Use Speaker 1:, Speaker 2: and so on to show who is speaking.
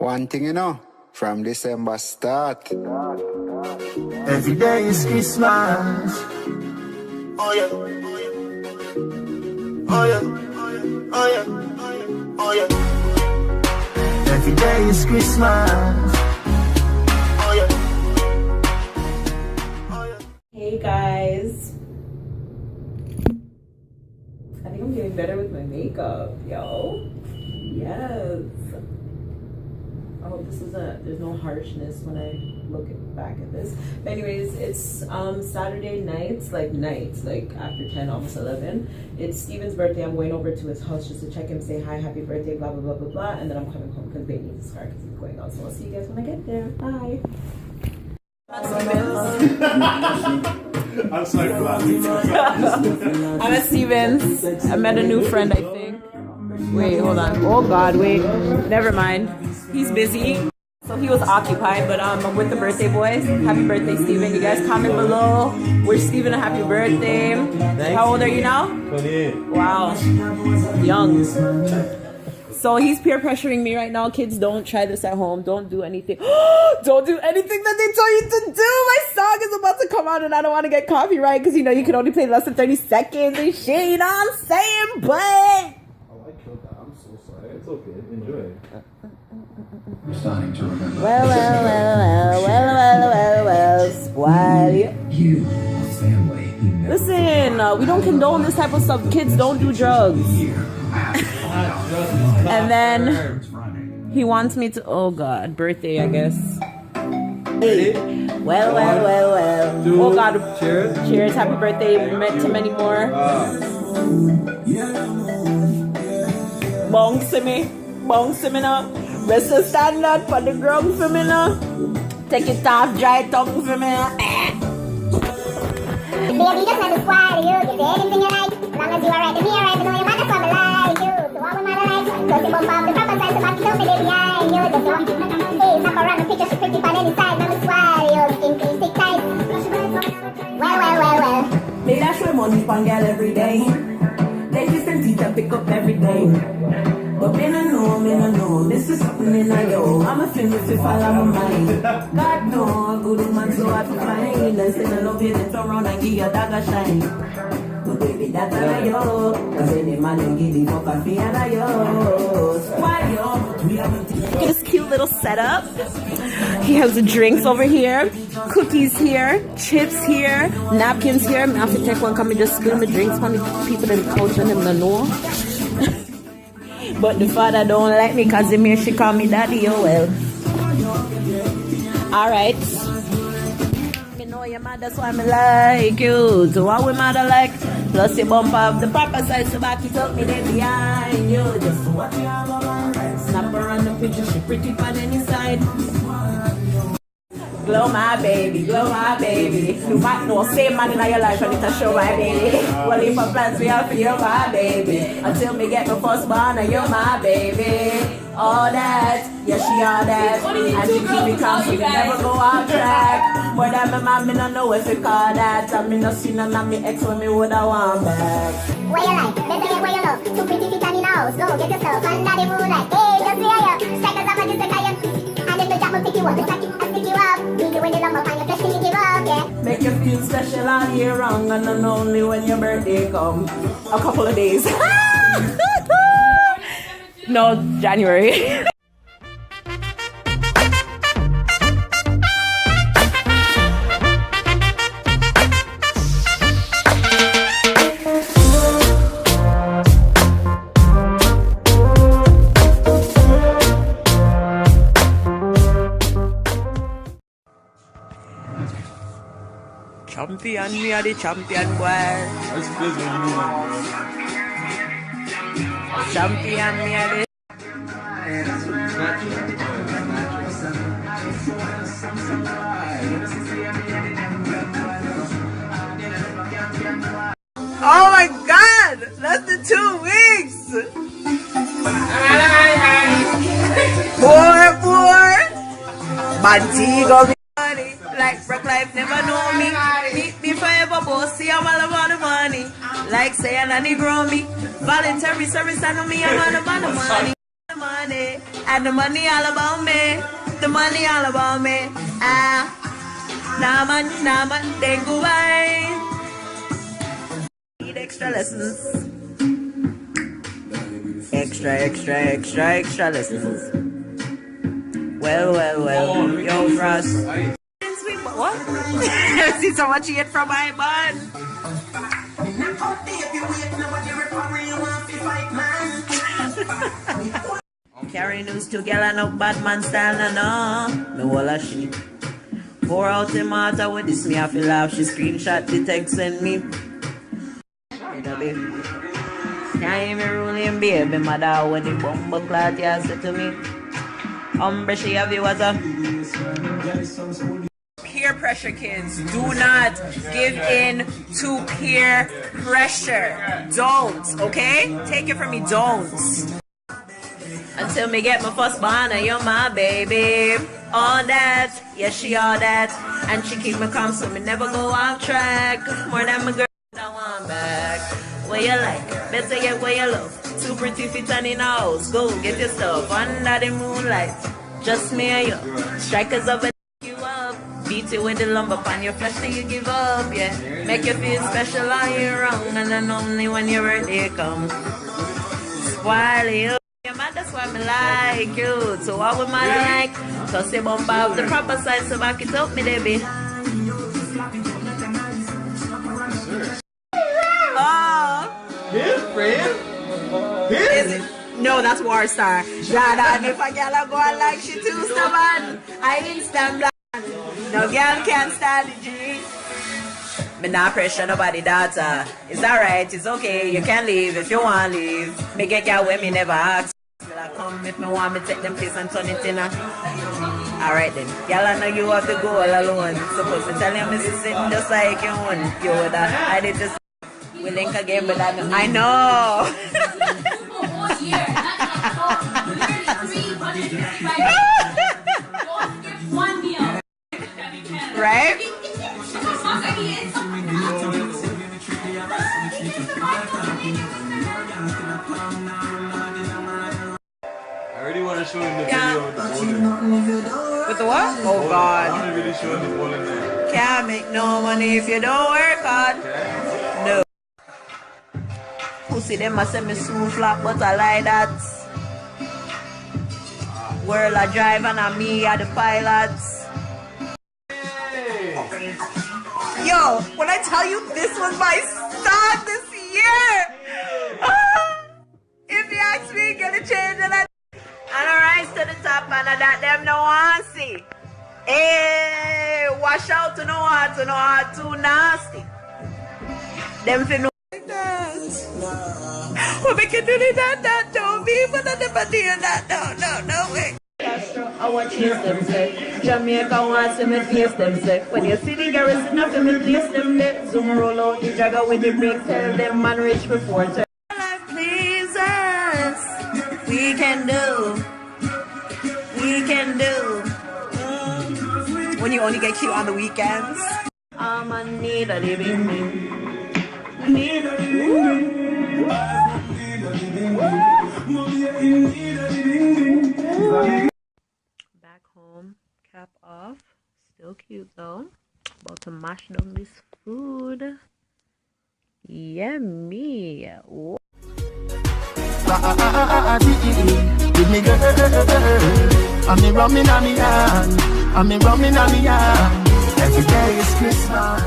Speaker 1: One thing you know, from December start.
Speaker 2: Every day is Christmas. Oh yeah. Oh yeah. Oh yeah. Oh yeah. Every day is Christmas. Oh yeah. Oh yeah.
Speaker 3: Hey guys. I think I'm getting better with my makeup, yo. Yes. I hope there's no harshness when I look back at this. But anyways, it's Saturday nights, like after 10, almost 11. It's Steven's birthday. I'm going over to his house just to check him, say hi, happy birthday, blah, blah, blah, blah, blah. And then I'm coming home because they need his car because he's going out. So I'll see you guys when I get there. Bye.
Speaker 4: I'm sorry for that.
Speaker 3: I'm at Steven's. I met a new friend, I think. Wait, hold on. Oh God, wait. Never mind. He's busy. So he was occupied, but I'm with the birthday boys. Happy birthday, Steven. You guys comment below. Wish Steven a happy birthday.
Speaker 4: Thanks.
Speaker 3: How old are you now?
Speaker 4: 28.
Speaker 3: Wow. Young. So he's peer pressuring me right now. Kids, don't try this at home. Don't do anything. Don't do anything that they tell you to do. My song is about to come out and I don't want to get copyright because you know you can only play less than 30 seconds and shit. You know what I'm saying? But
Speaker 4: Oh, I killed that. I'm so sorry. It's okay. Enjoy.
Speaker 5: We're starting to remember.
Speaker 3: well, squad.
Speaker 5: You, a family who never
Speaker 3: Listen, we don't condone this type of stuff. Kids don't do drugs. And then he wants me to, oh God, birthday, I guess. Hey. Well. Oh God.
Speaker 4: Cheers.
Speaker 3: Cheers. Happy birthday to many more. Bong to me now. Rest of standard for the ground for me now. Take it off, dry tongue for me now.
Speaker 6: Baby, just let me squire you. You say anything you like. As long as you are right to me, alright. But know your mother from like you. So all we mother like. So she bump off the proper side. So back it up, baby, behind you. Just walk. Hey, snap around the picture. She pretty on any side. Let me squire you. Skin clean, stick tight. Well.
Speaker 7: They dash my money pan girl every day. They just and teeth pick up every day. But me no know. This is something in a yo. I'm a film if you follow my mind. God no, a good man so hard to find. I say I love you, then turn around and give your dagger shine. But baby, that's a yo. Cause any man will give the fuck a fee and a yo. Why yo? We haven't.
Speaker 3: Look at this cute little setup. He has the drinks over here, cookies here, chips here, napkins here. I have to take one, come and just spill my drinks for the people in the couch and them don't know. But the father don't like me because him here she call me daddy, oh well. Alright. Me know your mother, so I'm like you. So what we mother like? Plus you bump up the proper side, so back it up me there behind you. Just what you have on. Snap around the picture, she pretty on any side. Glow my baby. You might know same man in your life and it a show my baby. Well if I plans we have for you my baby. Until me get my first born and you're my baby. All that, yeah she all that. And she keep me calm so we never go off track. More than my mom, me no know if you call that. And me no see none of me ex when me woulda want back.
Speaker 6: What you like? Better get what you love. Too pretty fit on the house. Go get yourself under the moonlight. Hey, just see ya. Strikers up and just like I am. And if the job will pick you up, it's like it and pick you up. Leave you when you lump up and your flesh will give up, yeah.
Speaker 7: Make you feel special all year round and not only when your birthday come.
Speaker 3: A couple of days. No, January.
Speaker 7: Champion, me are the champion boy.
Speaker 4: That's busy.
Speaker 7: Champion, me are the. Oh my God! Less than 2 weeks. Boy. Montego. Like Brock Life never know me. Meet me forever, boss. See I'm all about the money. Like say I need grow me. Voluntary service, I know me, I'm all about the money. Money, and the money all about me. The money all about me. Ah, naman, then go away. Need extra lessons. Extra lessons. Well, yo, Frost. What? I see so much yet from my bun. Carry news to girl and no bad man style, no. Me wall a sheep. Pour out the matter with this, me I feel laugh. She screenshot the text send me. Can't even ruling baby mother when the bumble clot you said to me. She have you as a peer pressure, kids. Do not give in to peer pressure. Don't, okay? Take it from me, don't. Until me get my first banner, you're my baby. All that, yeah, she all that. And she keep me calm so me never go off track. More than my girl, I want back. What you like? Better get what you love. Too pretty fit and in a house. Go get your stuff under the moonlight. Just me and you. Strikers of a you up. Beat you with the lumber on your flesh till you give up, yeah. Make you feel special all year round. And then only when your birthday comes. Spoil you. Yeah, man, that's why I like you. So what would man like? Cause you bump out the proper side, so back it up, me baby. Oh.
Speaker 4: His friend?
Speaker 7: Is it? No, that's Warstar. Nah, if a girl go on like she too stubborn, I ain't stand black. No girl can't stand it, G. Me not pressure nobody, daughter. It's alright, it's okay. You can leave if you want to leave. Me get girl when me never ask. I come if me want me take them place and turn it in a. Alright then. Girl, I know you have to go all alone. Supposed to tell you me sitting just like you want. You would I did just. We link again, but I know. Right?
Speaker 4: I already want to show him the video with the bowling.
Speaker 7: With the what? Oh
Speaker 4: I
Speaker 7: God.
Speaker 4: want to really show him the bowling there.
Speaker 7: Can't make no money if you don't work hard. No. Pussy, them must say me soon flop, but I like that. World I drive and I me are the pilots. Yo, when I tell you this was my start this year, if you ask me, get a change and I rise to the top and I that them no want see. Hey, wash out to no heart too nasty. Them fi know like that. Well, we can do that, don't be, but I never do that, no way. I want to chase them, say. Jamaica wants to me face them, say. When you see the garrison up, me place them there. Zoom roll out the jagger with the brake, tell them man rich before. Life please us. We can do. When you only get cute on the weekends. I'ma need a living thing. Need a living thing. Back home, cap off. Still cute though. About to mash down this food. Yummy. Whoa.
Speaker 2: Give me girl, I'm me rumming on me hand, every day is Christmas.